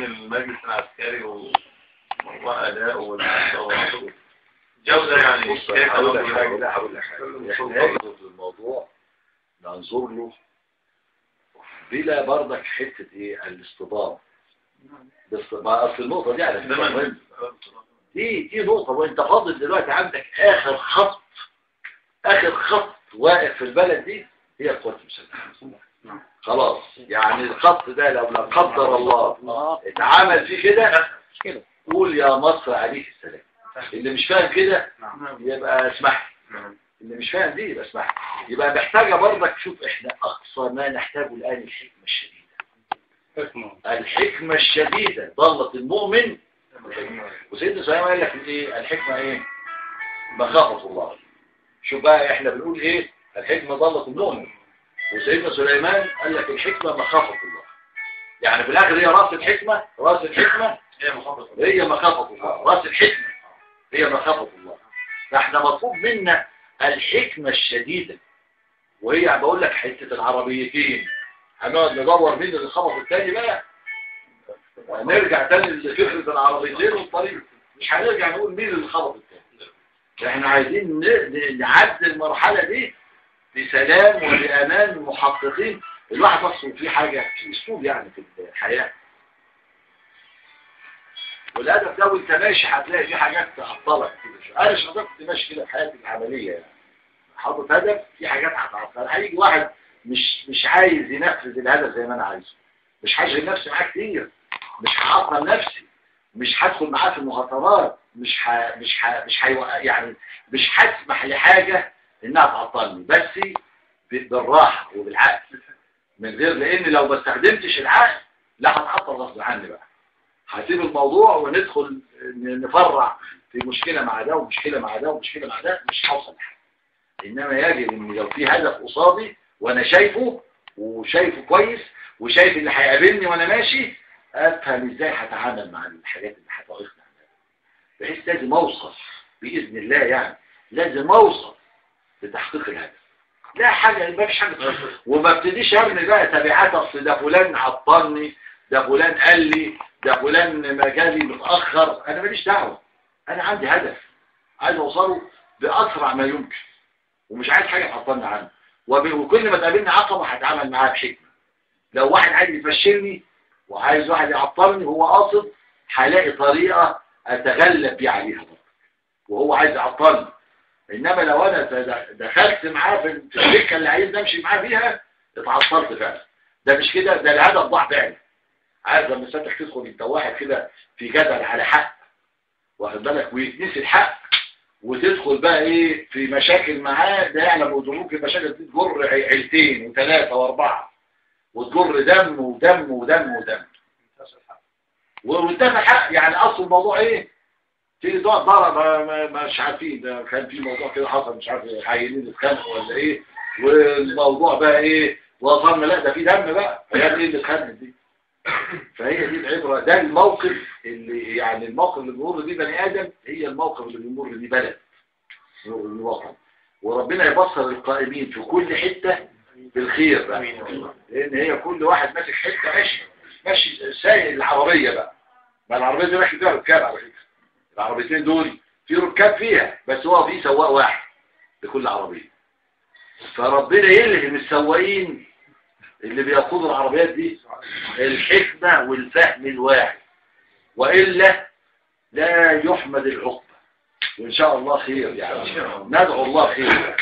بين المجلس العسكري وموضوع أداء والمعارضة جودة يعني. بص هقول لك حاجة، لا هقول لك حاجة، احنا الموضوع ننظر له بلا بردك حتة ايه الاصطدام. بس ما اصل النقطة دي على فكرة دي نقطة، وانت فاضل دلوقتي عندك اخر خط واقف في البلد دي هي القوات المسلحة. خلاص يعني الخط ده لو لا قدر الله اتعمل فيه كده قول يا مصر عليك السلام. اللي مش فاهم كده يبقى اسمح، اللي مش فاهم دي يبقى اسمح. يبقى محتاجة برضك شوف احنا اقصى ما نحتاجه الان الحكمة الشديدة. الحكمة الشديدة ضلت المؤمن. وسيدنا سليمان قال لك ايه الحكمة؟ ايه؟ مخافة الله. شوف بقى احنا بنقول ايه الحكمة ضلت المؤمن، وسيدنا سليمان قال لك الحكمة مخافة الله. يعني في الاخر هي راس الحكمة هي مخافة الله. راس الحكمة هي مخافة الله. فاحنا مطلوب منا الحكمة الشديدة، وهي بقول لك حتة العربيتين هنقعد ندور مين اللي خبط التاني بقى، نرجع تاني لفكرة العربيتين والطريق، مش هنرجع نقول مين اللي خبط التاني. احنا عايزين نعدي المرحلة دي بسلام وبأمان محققين. الواحد نفسه في حاجة في اسلوب يعني في الحياة، والهدف ده وانت ماشي هتلاقي في حاجات تعطلك كده. انا شخصيا كنت ماشي كده في حياتي العملية يعني حاطط هدف، في حاجات هتعطل. هيجي واحد مش عايز ينفذ الهدف زي ما انا عايزه، مش هشغل نفسي معاه كتير، مش هعطل نفسي، مش هدخل معاه في المخاطرات، يعني مش هسمح لحاجة انها تعطلني، بس بالراحة وبالعقل من غير، لان لو ما استخدمتش العقل لا هتعطل غصب عني بقى. هسيب الموضوع وندخل نفرع في مشكلة مع ده ومشكلة مع ده ومشكلة مع ده، مش هوصل لحاجة. انما يجب ان لو في هدف قصادي وانا شايفه وشايفه كويس وشايف اللي هيقابلني وانا ماشي، افهم ازاي هتعامل مع الحاجات اللي هتوقفني عنها، بحيث لازم اوصل باذن الله، يعني لازم اوصل لتحقيق الهدف. لا حاجه ما فيش حاجه وما ابتديش ارمي بقى تبعات، اصل ده فلان عطلني، ده فلان قال لي، ده فلان ما جالي متاخر. انا ماليش دعوه، انا عندي هدف عايز اوصله باسرع ما يمكن، ومش عايز حاجه تعطلني عنه. وكل ما تقابلني عقبه هتعامل معاها بحكمه. لو واحد عايز يفشلني وعايز واحد يعطلني هو قاصد، هلاقي طريقه اتغلب بيه عليها برضه، وهو عايز يعطلني. انما لو انا دخلت معاه في السكه اللي عايز امشي معاه فيها اتعطلت فعلا. ده مش كده، ده الهدف ضاع فعلا. عارف لما ساعتك تدخل انت واحد كده في جدل على حق، واخد بالك، ويتنسي الحق وتدخل بقى ايه في مشاكل معاه، ده يعلم وممكن المشاكل دي تجر عيلتين وثلاثه واربعه، وتجر دم ودم ودم ودم وانتهى الحق. يعني اصل الموضوع ايه؟ في ضرب مش عارفين، ده كان في موضوع كده حصل مش عارف عيلين اتخانقوا ولا ايه، والموضوع بقى ايه وصلنا لا ده في دم بقى، هي ايه اللي اتخانقت دي؟ فهي دي العبره. ده الموقف اللي يعني الموقف اللي بيمر بيه بني ادم، هي الموقف اللي بيمر بيه بلد وطن. وربنا يبصر القائمين في كل حته بالخير بقى، لان هي كل واحد ماسك حته ماشي سايق العربيه بقى. ما العربيه دي ماشي فيها ركاب على فكره، العربيتين دول في ركاب فيها، بس هو في سواق واحد لكل عربيه. فربنا يلهم السواقين اللي بيقودوا العربيات دي الحكمة والفهم الواعي، وإلا لا يحمد العقبة. وإن شاء الله خير، يعني ندعو الله خير.